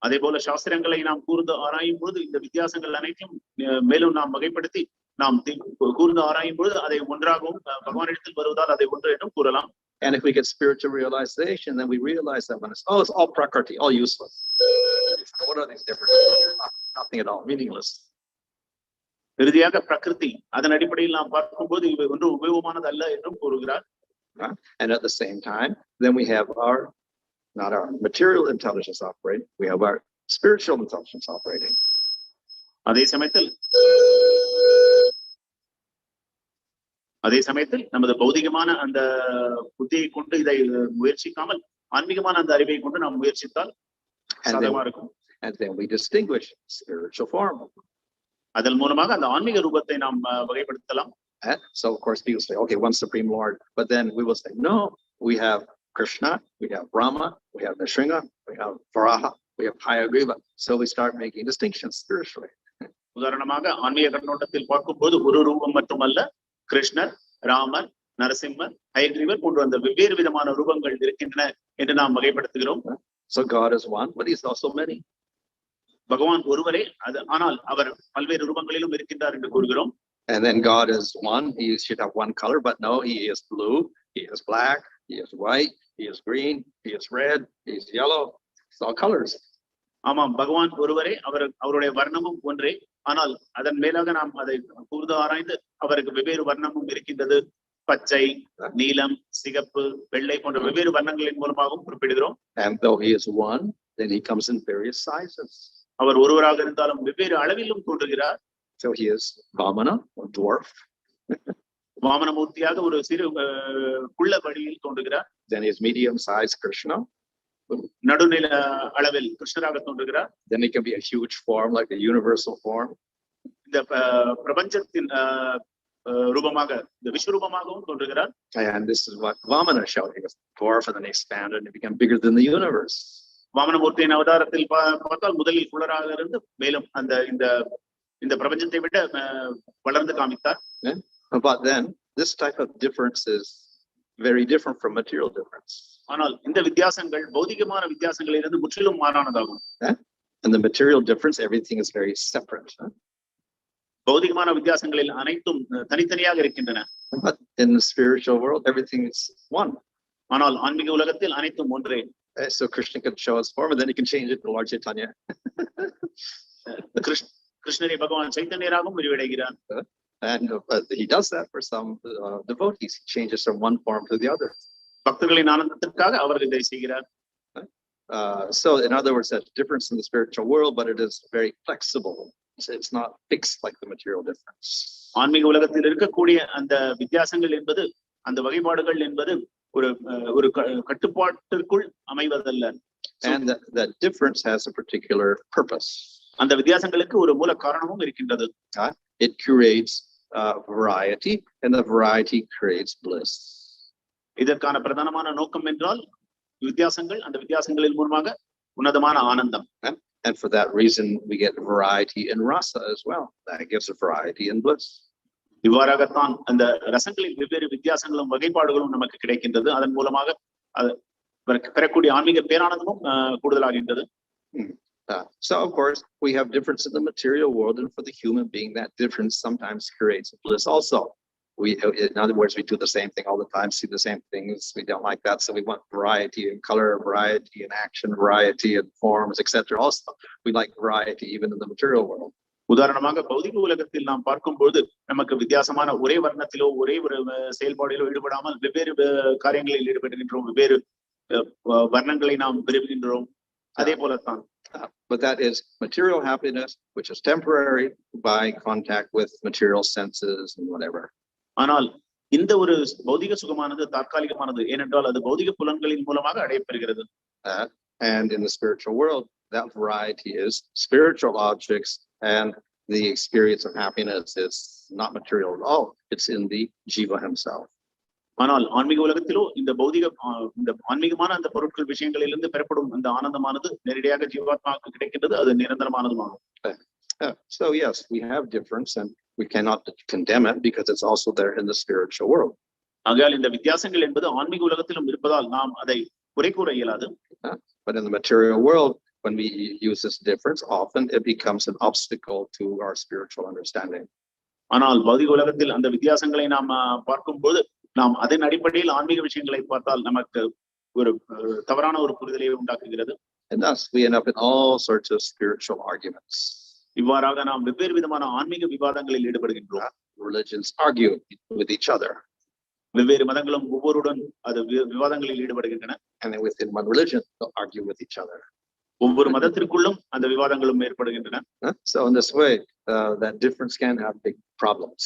அதே போல சாஸ்திரங்களை நாம் கூர்ந்து ஆராயும் பொழுது இந்த வித்தியாசங்கள் அனைத்தையும் மேலும் நாம் வகைப்படுத்தி நாம் கூர்ந்து ஆராயும் பொழுது அதை ஒன்றாகவும் பகவானிடத்தில் வருவதால் அதை ஒன்று என்றும் கூறலாம். And if we get spiritual realization, then we realize that when it's all prakriti, all useless. What are these differences? Nothing at all, meaningless. இறுதியாக பிரகிருதி, அதன் அடிப்படையில் நாம் பார்க்கும்போது இவை ஒன்று உபயோகமானது அல்ல என்றும் கூறுகிறார். And at the same time, then we have not our material intelligence operating, we have our spiritual intelligence operating. அதே சமயத்தில் நமது பௌதிகமான அந்த புத்தியை கொண்டு இதை முயற்சிக்காமல் ஆன்மீகமான அந்த அறிவை கொண்டு நாம் முயற்சித்தால் சாதகமா இருக்கும். And then we distinguish spiritual form. அதன் மூலமாக அந்த ஆன்மீக ரூபத்தை நாம் வகைப்படுத்தலாம். So of course people say, okay, one supreme Lord, but then we will say, no, we have Krishna, we have Brahma, we have Nrsimha, we have Varaha, we have Hayagriva. So we start making distinctions spiritually. உதாரணமாக ஆன்மீக கண்ணோட்டத்தில் பார்க்கும்போது ஒரு ரூபம் மட்டுமல்ல, கிருஷ்ணர், ராமர், நரசிம்மர், ஹயக்ரீவர் போன்ற அந்த வெவ்வேறு விதமான ரூபங்கள் இருக்கின்றன என்று நாம் வகைப்படுத்துகிறோம். So God is one, but he's also many. பகவான் ஒருவரே, ஆனால் அவர் பல்வேறு ரூபங்களிலும் இருக்கின்றார் என்று கூறுகிறோம். And then God is one, he should have one color, but no, he is blue, he is black, he is white, he is green, he is red, he is yellow. It's all colors. ஆமாம், பகவான் ஒருவரே, அவருடைய வர்ணமும் ஒன்றே, ஆனால் அதன் மேலாக நாம் அதை கூர்ந்து ஆராய்ந்து அவருக்கு வெவ்வேறு வர்ணமும் இருக்கின்றது. பச்சை, நீலம், சிகப்பு, வெள்ளை போன்ற வெவ்வேறு வர்ணங்களின் மூலமாகவும் குறிப்பிடுகிறோம். And though he is one, then he comes in various sizes. அவர் ஒருவராக இருந்தாலும் வெவ்வேறு அளவிலும் தோன்றுகிறார். So he is Vamana, or dwarf. வாமனமூர்த்தியாக ஒரு சிறு குள்ள வடிவில் தோன்றுகிறார். Then he is medium sized Krishna. நடுநில அளவில் கிருஷ்ணராக தோன்றுகிறார். Then he can be a huge form, like the universal form. இந்த பிரபஞ்சத்தின் ரூபமாக, இந்த விஸ்வரூபமாகவும் தோன்றுகிறார். And this is what Vamana showed. He was dwarf and then expanded and became bigger than the universe. வாமனமூர்த்தியின் அவதாரத்தில் பார்த்தால் முதலில் குள்ளராக இருந்து மேலும் அந்த இந்த பிரபஞ்சத்தை விட வளர்ந்து காமித்தார். But then this type of difference is very different from material difference. ஆனால் இந்த வித்தியாசங்கள் பௌதிகமான வித்தியாசங்களிலிருந்து முற்றிலும் மாறானதாகும். And the material difference, everything is very separate. பௌதிகமான வித்தியாசங்களில் அனைத்தும் தனித்தனியாக இருக்கின்றன. But in the spiritual world, everything is one. ஆனால் ஆன்மீக உலகத்தில் அனைத்தும் ஒன்றே. So Krishna can show us form, and then he can change it to Lord Chaitanya. கிருஷ்ணரை பகவான் சைத்தன்யராகவும் விரிவடைகிறார். And he does that for some devotees. He changes from one form to the other. பக்தர்களின் ஆனந்தத்திற்காக அவர் இதை செய்கிறார். So in other words, there's a difference in the spiritual world, but it is very flexible. It's not fixed like the material difference. ஆன்மீக உலகத்தில் இருக்கக்கூடிய அந்த வித்தியாசங்கள் என்பது, அந்த வகைப்பாடுகள் என்பது ஒரு கட்டுப்பாட்டிற்குள் அமைவதல்ல. And that difference has a particular purpose. அந்த வித்தியாசங்களுக்கு ஒரு மூல காரணமும் இருக்கின்றது. It creates variety, and the variety creates bliss. இதற்கான பிரதானமான நோக்கம் என்றால் வித்தியாசங்கள், அந்த வித்தியாசங்களின் மூலமாக உன்னதமான ஆனந்தம். And for that reason, we get variety in rasa as well. That gives a variety in bliss. இவ்வாறாகத்தான் அந்த ரசங்களில் வெவ்வேறு வித்தியாசங்களும் வகைப்பாடுகளும் நமக்கு கிடைக்கின்றது. அதன் மூலமாக பெறக்கூடிய ஆன்மீக பேரானந்தமும் கூடுதலாகின்றது. So of course, we have difference in the material world, and for the human being, that difference sometimes creates bliss also. In other words, we do the same thing all the time, see the same things. We don't like that, so we want variety in color, variety in action, variety in forms, etc. Also, we like variety even in the material world. உதாரணமாக பௌதிக உலகத்தில் நாம் பார்க்கும்போது நமக்கு வித்தியாசமான ஒரே வர்ணத்திலோ ஒரே ஒரு செயல்பாடிலோ ஈடுபடாமல் வெவ்வேறு காரியங்களில் ஈடுபடுகின்றோம், வெவ்வேறு வர்ணங்களை நாம் விரும்புகின்றோம். அதே போலத்தான். But that is material happiness, which is temporary by contact with material senses and whatever. ஆனால் இந்த ஒரு பௌதிக சுகமானது தற்காலிகமானது, ஏனென்றால் அது பௌதிக புலன்களின் மூலமாக அடையப்படுகிறது. And in the spiritual world, that variety is spiritual objects, and the experience of happiness is not material at all. It's in the jiva himself. ஆனால் ஆன்மீக உலகத்திலோ இந்த ஆன்மீகமான அந்த பொருட்கள் விஷயங்களிலிருந்து பெறப்படும் அந்த ஆனந்தமானது நேரடியாக ஜீவாத்மாவுக்கு கிடைக்கின்றது. அது நிரந்தரமானதுமாகும். So yes, we have difference, and we cannot condemn it because it's also there in the spiritual world. ஆகையால் இந்த வித்தியாசங்கள் என்பது ஆன்மீக உலகத்திலும் இருப்பதால் நாம் அதை குறை கூற இயலாது. But in the material world, when we use this difference, often it becomes an obstacle to our spiritual understanding. ஆனால் பௌதிக உலகத்தில் அந்த வித்தியாசங்களை நாம் பார்க்கும்போது நாம் அதன் அடிப்படையில் ஆன்மீக விஷயங்களை பார்த்தால் நமக்கு ஒரு தவறான ஒரு புரிதலை உண்டாக்குகிறது. And thus we end up in all sorts of spiritual arguments. இவ்வாறாக நாம் வெவ்வேறு விதமான ஆன்மீக விவாதங்களில் ஈடுபடுகின்றோம். Religions argue with each other. வெவ்வேறு மதங்களும் ஒவ்வொருடன் அது விவாதங்களில் ஈடுபடுகின்றன. And then within one religion, they'll argue with each other. ஒவ்வொரு மதத்திற்குள்ளும் அந்த விவாதங்களும் ஏற்படுகின்றன. So in this way, that difference can have big problems.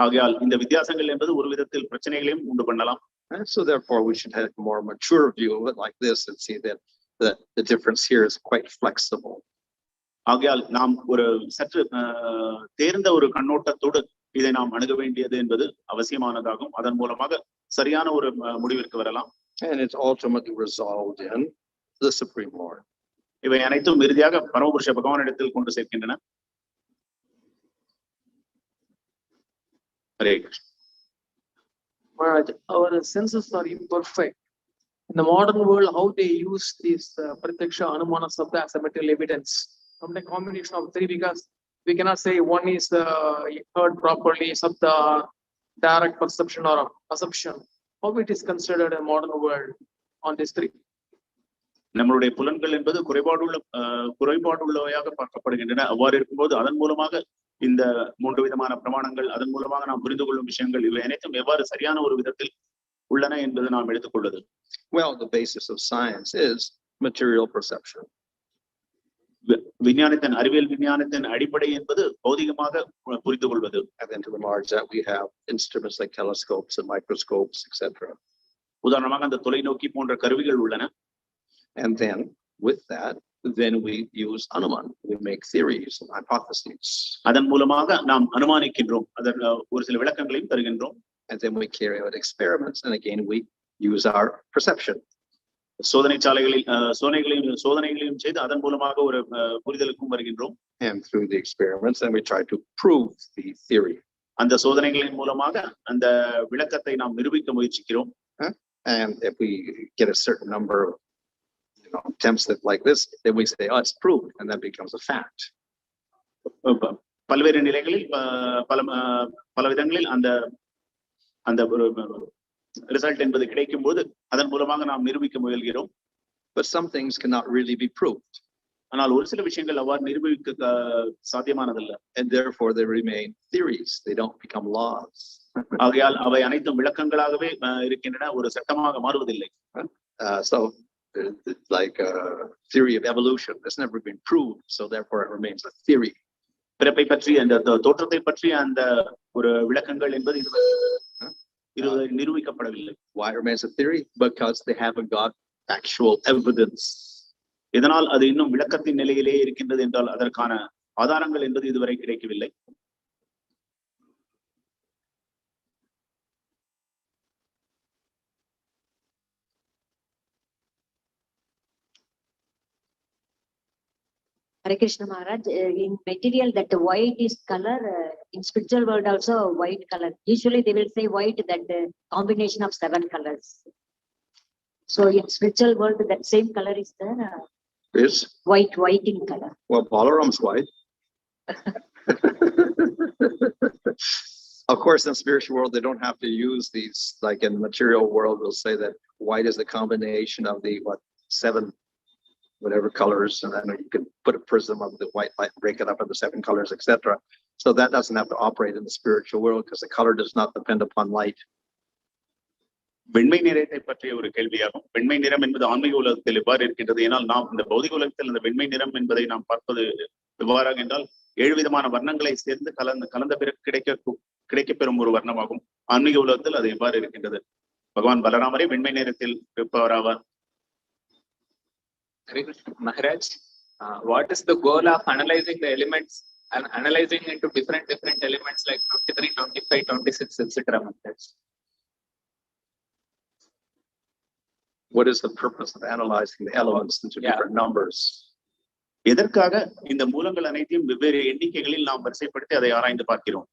ஆகையால் இந்த வித்தியாசங்கள் என்பது ஒரு விதத்தில் பிரச்சனைகளையும் உண்டு பண்ணலாம். So therefore, we should have a more mature view of it like this and see that the difference here is quite flexible. ஆகையால் நாம் ஒரு சற்று தேர்ந்த ஒரு கண்ணோட்டத்தோடு இதை நாம் அணுக வேண்டியது என்பது அவசியமானதாகும். அதன் மூலமாக சரியான ஒரு முடிவிற்கு வரலாம். And it's ultimately resolved in the Supreme Lord. இவை அனைத்தும் இறுதியாக பரமபுருஷ பகவானிடத்தில் கொண்டு சேர்க்கின்றன. Hare Krishna. Maharaj, our senses are imperfect. In the modern world, how they use this pratyaksha, anumana, sabda as a material evidence from the combination of three, because we cannot say one is heard properly, sabda, direct perception or assumption. How it is considered in modern world on these three? நம்மளுடைய புலன்கள் என்பது குறைபாடுள்ளவையாக பார்க்கப்படுகின்றன. அவ்வாறு இருக்கும்போது அதன் மூலமாக இந்த மூன்று விதமான பிரமாணங்கள், அதன் மூலமாக நாம் புரிந்து கொள்ளும் விஷயங்கள், இவை அனைத்தும் எவ்வாறு சரியான ஒரு விதத்தில் உள்ளன என்பது நாம் எடுத்துக்கொள்வது. Well, the basis of science is material perception. விஞ்ஞானத்தின் அறிவியல் விஞ்ஞானத்தின் அடிப்படை என்பது பௌதிகமாக புரிந்து கொள்வது. And then to the large that we have instruments like telescopes and microscopes, etc. உதாரணமாக அந்த தொலைநோக்கி போன்ற கருவிகள் உள்ளன. And then with that, then we use anuman. We make theories and hypotheses. அதன் மூலமாக நாம் அனுமானிக்கின்றோம், அதன் ஒரு சில விளக்கங்களையும் தருகின்றோம். And then we carry out experiments, and again we use our perception. சோதனைகளையும் செய்து அதன் மூலமாக ஒரு புரிதலுக்கும் வருகின்றோம். And through the experiments, and we try to prove the theory. அந்த சோதனைகளின் மூலமாக அந்த விளக்கத்தை நாம் நிரூபிக்க முயற்சிக்கிறோம். And if we get a certain number of attempts that like this, then we say, oh, it's proved, and that becomes a fact. பல்வேறு நிலைகளில் பல விதங்களில் அந்த அந்த ரிசல்ட் என்பது கிடைக்கும் போது அதன் மூலமாக நாம் நிரூபிக்க முயல்கிறோம். But some things cannot really be proved. ஆனால் ஒரு சில விஷயங்கள் அவ்வாறு நிரூபிக்க சாத்தியமானதல்ல. And therefore they remain theories. They don't become laws. ஆகையால் அவை அனைத்தும் விளக்கங்களாகவே இருக்கின்றன, ஒரு சட்டமாக மாறுவதில்லை. So like a theory of evolution has never been proved, so therefore it remains a theory. பிறப்பை பற்றி அந்த தோற்றத்தை பற்றி அந்த ஒரு விளக்கங்கள் என்பது இது நிரூபிக்கப்படவில்லை. Why it remains a theory? Because they haven't got actual evidence. இதனால் அது இன்னும் விளக்கத்தின் நிலையிலே இருக்கின்றது என்றால் அதற்கான ஆதாரங்கள் என்பது இதுவரை கிடைக்கவில்லை. Hare Krishna Maharaj, in material that white is color, in spiritual world also white color. Usually they will say white, that combination of 7 colors. So in spiritual world that same color is there. Is white in color. Well, Balaram's white. Of course, in the spiritual world, they don't have to use these, like in the material world, we'll say that white is the combination of the 7 whatever colors, and then you can put a prism of the white light, break it up into 7 colors, etc. So that doesn't have to operate in the spiritual world because the color does not depend upon light. வெண்மை நிறத்தை பற்றிய ஒரு கேள்வியாகும். வெண்மை நிறம் என்பது ஆன்மீக உலகத்தில் எவ்வாறு இருக்கின்றது? ஏனால் நாம் இந்த பௌதிக உலகத்தில் அந்த வெண்மை நிறம் என்பதை நாம் பார்ப்பது எவ்வாறாக என்றால் 7 விதமான வர்ணங்களை சேர்ந்து கலந்த பிறகு கிடைக்கப்பெறும் ஒரு வர்ணமாகும். ஆன்மீக உலகத்தில் அது எவ்வாறு இருக்கின்றது? பகவான் பலராமரே வெண்மை நிறத்தில் இருப்பவராவார். Maharaj, what is the goal of analyzing the elements and analyzing into different elements like 23, 25, 26, etc. Maharaj? What is the purpose of analyzing the elements into different numbers? எதற்காக இந்த மூலங்கள் அனைத்தையும் வெவ்வேறு எண்ணிக்கைகளில் நாம் வரிசைப்படுத்தி அதை ஆராய்ந்து பார்க்கிறோம்?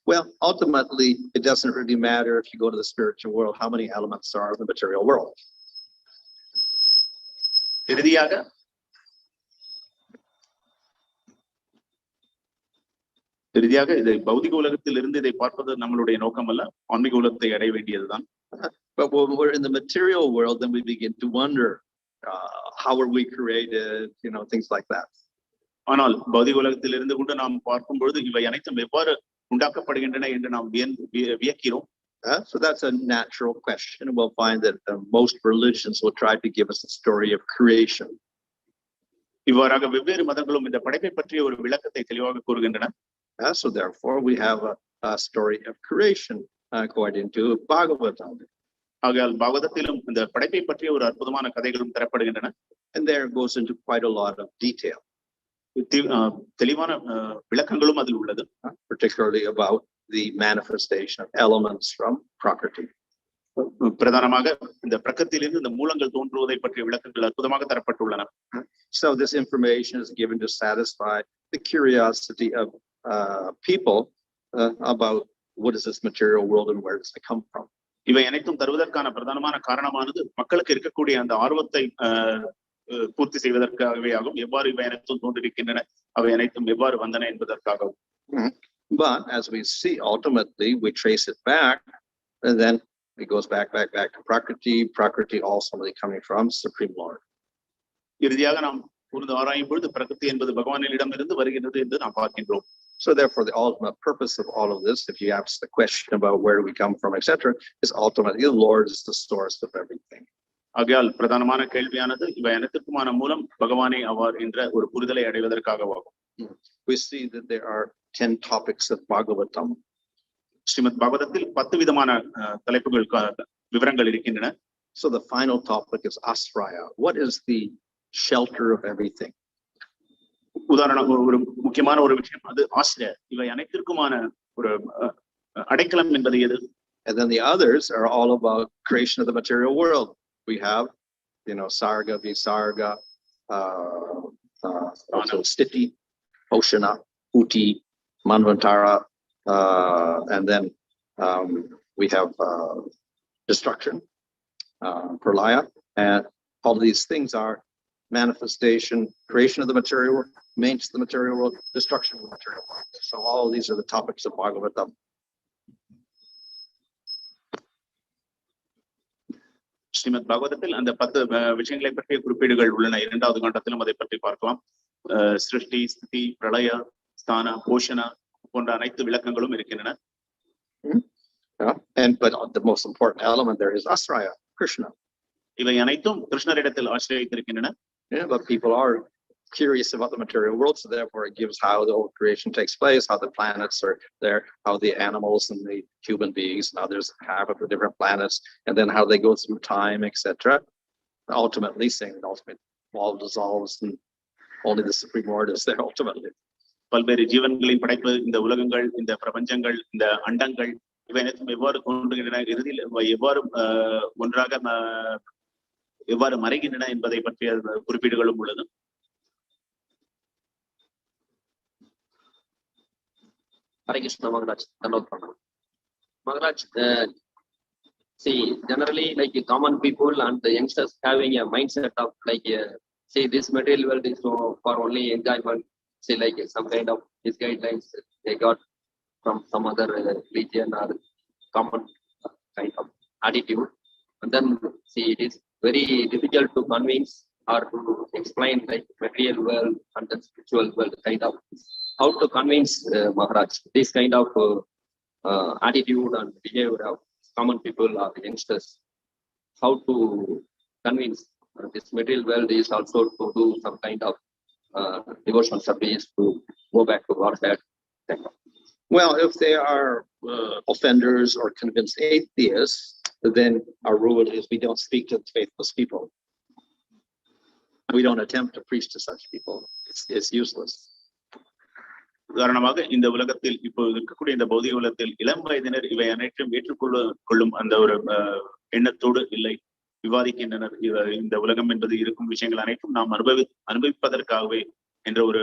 Well, ultimately, it doesn't really matter if you go to the spiritual world how many elements are in the material world. இறுதியாக இதை பௌதிக உலகத்தில் இருந்து இதை பார்ப்பது நம்மளுடைய நோக்கம் அல்ல, ஆன்மீக உலகத்தை அடைய வேண்டியதுதான். But when we're in the material world, then we begin to wonder, how are we created, things like that. ஆனால் பௌதிக உலகத்தில் இருந்து கொண்டு நாம் பார்க்கும் பொழுது இவை அனைத்தும் எவ்வாறு உண்டாக்கப்படுகின்றன என்று நாம் வியக்கிறோம். So that's a natural question, and we'll find that most religions will try to give us a story of creation. இவ்வாறாக வெவ்வேறு மதங்களும் இந்த படைப்பை பற்றிய ஒரு விளக்கத்தை தெளிவாக கூறுகின்றன. So therefore we have a story of creation according to Bhagavatam. ஆகையால் பாகவதத்திலும் இந்த படைப்பை பற்றிய ஒரு அற்புதமான கதைகளும் தரப்படுகின்றன. And there goes into quite a lot of detail. தெளிவான விளக்கங்களும் அதில் உள்ளது. Particularly about the manifestation of elements from Prakriti. பிரதானமாக இந்த பிரகிருதியிலிருந்து இந்த மூலங்கள் தோன்றுவதை பற்றிய விளக்கங்கள் அற்புதமாக தரப்பட்டுள்ளன. So this information is given to satisfy the curiosity of people about what is this material world and where does it come from. இவை அனைத்தும் தருவதற்கான பிரதானமான காரணமானது மக்களுக்கு இருக்கக்கூடிய அந்த ஆர்வத்தை பூர்த்தி செய்வதற்காகவே ஆகும். எவ்வாறு இவை அனைத்தும் தோன்றிருக்கின்றன, அவை அனைத்தும் எவ்வாறு வந்தன என்பதற்காகவும். But as we see, ultimately we trace it back, and then it goes back to Prakriti ultimately coming from Supreme Lord. இறுதியாக நாம் கூர்ந்து ஆராயும் பொழுது பிரகிருதி என்பது பகவானிடம் இருந்து வருகிறது என்று நாம் பார்க்கின்றோம். So therefore the ultimate purpose of all of this, if you ask the question about where we come from, etc., is ultimately the Lord is the source of everything. ஆகையால் பிரதானமான கேள்வியானது இவை அனைத்துக்குமான மூலம் பகவானே ஆவார் என்ற ஒரு புரிதலை அடைவதற்காகவாகும். We see that there are 10 topics of Bhagavatam. Srimad பாகவதத்தில் 10 விதமான தலைப்புகள் விவரங்கள் இருக்கின்றன. So the final topic is asraya. What is the shelter of everything? உதாரணம், ஒரு முக்கியமான ஒரு விஷயம் அது ஆசிரியா. இவை அனைத்திற்குமான ஒரு அடைக்கலம் என்பது எது? And then the others are all about creation of the material world. We have, sarga, visarga, stiti, oshana, uti, manvantara, and then we have destruction, pralaya, and all of these things are manifestation, creation of the material world, maintenance of the material world, destruction of the material world. So all of these are the topics of Bhagavatam. Srimad பாகவதத்தில் அந்த 10 விஷயங்களை பற்றிய குறிப்பீடுகள் உள்ளன. 2வது கண்டத்திலும் அதை பற்றி பார்க்கலாம். சிருஷ்டி, ஸ்திதி, பிரளய, ஸ்தான, போஷண போன்ற அனைத்து விளக்கங்களும் இருக்கின்றன. But the most important element there is asraya, Krishna. இவை அனைத்தும் கிருஷ்ணரிடத்தில் ஆசிரியத்திருக்கின்றன. Yeah, but people are curious about the material world, so therefore it gives how the whole creation takes place, how the planets are there, how the animals and the human beings and others have the different planets, and then how they go through time, etc. Ultimately, saying the ultimate all dissolves and only the supreme lord is there ultimately. பல்வேறு ஜீவன்களின் படைப்பு, இந்த உலகங்கள், இந்த பிரபஞ்சங்கள், இந்த அண்டங்கள், இவை அனைத்தும் எவ்வாறு தோன்றுகின்றன, இறுதியில் எவ்வாறு ஒன்றாக எவ்வாறு மறைகின்றன என்பதை பற்றிய குறிப்பீடுகளும் உள்ளது. Hare Krishna Maharaj, Maharaj, see, generally like common people and the youngsters having a mindset of like, say this material world is for only enjoyment, say like some kind of these guidelines they got from some other religion or common kind of attitude. And then see, it is very difficult to convince or to explain like material world and the spiritual world kind of. How to convince Maharaj this kind of attitude and behavior of common people or youngsters? How to convince this material world is also to do some kind of devotional service to go back to Godhead? Well, if they are offenders or convinced atheists, then our rule is we don't speak to faithless people. We don't attempt to preach to such people. It's useless. உதாரணமாக இந்த உலகத்தில் இப்போ இருக்கக்கூடிய இந்த பௌதிக உலகத்தில் இளம் வயதினர் இவை அனைத்தும் ஏற்றுக்கொள்ளும் அந்த ஒரு எண்ணத்தோடு இல்லை விவாதிக்கின்றனர். இந்த உலகம் என்பது இருக்கும் விஷயங்கள் அனைத்தும் நாம் அனுபவிப்பதற்காகவே என்ற ஒரு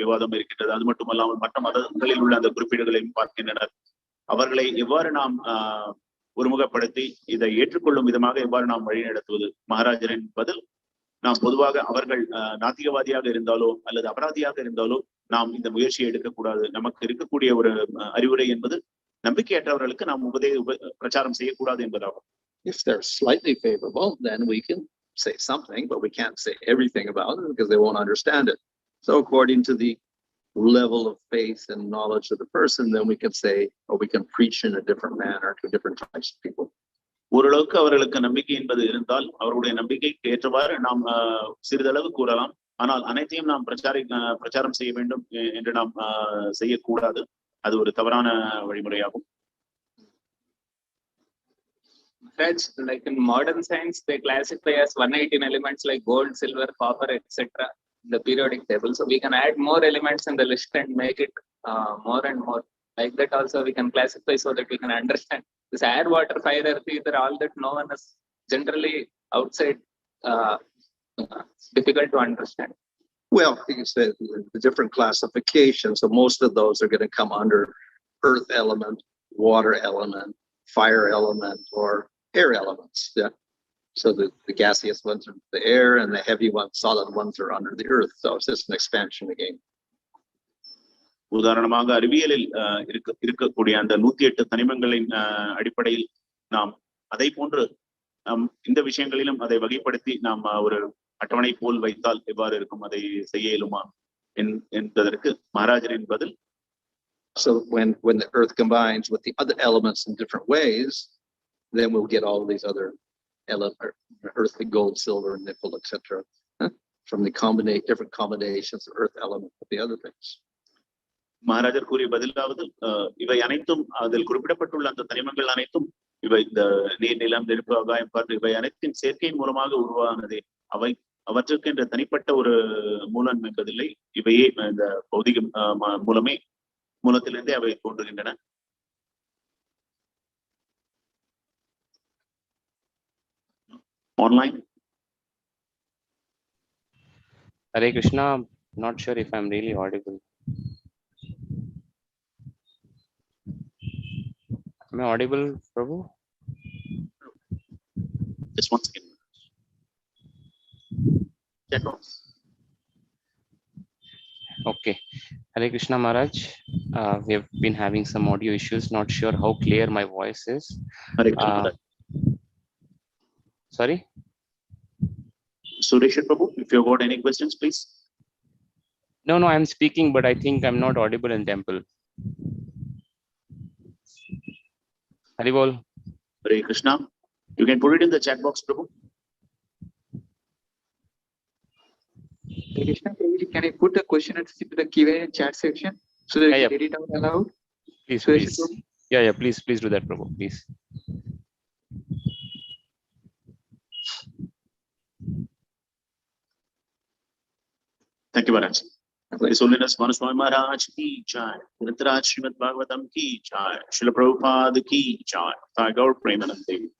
விவாதம் இருக்கின்றது. அது மட்டுமல்லாமல் மற்ற மதங்களில் உள்ள அந்த குறிப்பீடுகளையும் பார்க்கின்றனர். அவர்களை எவ்வாறு நாம் ஒருமுகப்படுத்தி இதை ஏற்றுக்கொள்ளும் விதமாக எவ்வாறு நாம் வழிநடத்துவது? மகாராஜரின் பதில், நாம் பொதுவாக அவர்கள் நாத்திகவாதியாக இருந்தாலோ அல்லது அபராதியாக இருந்தாலோ நாம் இந்த முயற்சியை எடுக்கக்கூடாது. நமக்கு இருக்கக்கூடிய ஒரு அறிவுரை என்பது நம்பிக்கையற்றவர்களுக்கு நாம் பிரச்சாரம் செய்யக்கூடாது என்பதாகும். If they're slightly favorable, then we can say something, but we can't say everything about it because they won't understand it. So according to the level of faith and knowledge of the person, then we can say, or we can preach in a different manner to different types of people. ஓரளவுக்கு அவர்களுக்கு நம்பிக்கை என்பது இருந்தால் அவருடைய நம்பிக்கைக்கு ஏற்றவாறு நாம் சிறிதளவு கூறலாம். ஆனால் அனைத்தையும் நாம் பிரச்சாரம் செய்ய வேண்டும் என்று நாம் செய்யக்கூடாது. அது ஒரு தவறான வழிமுறையாகும். Like in modern science, they classify as 118 elements like gold, silver, copper, etc. in the periodic table. So we can add more elements in the list and make it more and more. Like that also we can classify so that we can understand. This air, water, fire, earth, either all that no one is generally outside difficult to understand. Well, you can say the different classifications. So most of those are going to come under earth element, water element, fire element, or air elements. Yeah. So the gaseous ones are the air and the heavy ones, solid ones are under the earth. So it's just an expansion again. உதாரணமாக அறிவியலில் இருக்கக்கூடிய அந்த 108 தனிமங்களின் அடிப்படையில் நாம் அதை போன்று இந்த விஷயங்களிலும் அதை வகைப்படுத்தி நாம் ஒரு அட்டவணை போல் வைத்தால் எவ்வாறு இருக்கும், அதை செய்ய இயலுமா என்பதற்கு மகாராஜரின் பதில், So when the earth combines with the other elements in different ways, then we'll get all of these other elements, earth, gold, silver, nickel, etc. From the different combinations of earth elements with the other things. மகாராஜர் கூறிய பதிலாவது, இவை அனைத்தும் அதில் குறிப்பிடப்பட்டுள்ள அந்த தனிமங்கள் அனைத்தும் இவை இந்த நீர், நிலம், நெருப்பு, ஆகாயம், காற்று இவை அனைத்தின் சேர்க்கையின் மூலமாக உருவானதே. அவற்றுக்கு என்ற தனிப்பட்ட ஒரு மூலம் என்பதில்லை. இவையே இந்த பௌதிக மூலத்திலிருந்தே அவை தோன்றுகின்றன. Online. Hare Krishna, not sure if I'm really audible. Am I audible, Prabhu? Just once again. Chat box. Okay. Hare Krishna Maharaj. We have been having some audio issues. Not sure how clear my voice is. Hare Krishna Maharaj. Sorry. Suresh Prabhu, if you've got any questions, please. No, I'm speaking, but I think I'm not audible in temple. Haribol. Hare Krishna. You can put it in the chat box, Prabhu. Krishna, can I put a question into the Q&A chat section so that Yeah, I can read it out aloud? Please, So please. Yeah, please do that, Prabhu, please. Thank you, Maharaj. His Holiness Manuswami Maharaj ki jai. Grantaraj Srimad Bhagavatam ki jai. Srila Prabhupada ki jai. Thy Gaur Premanand Devi.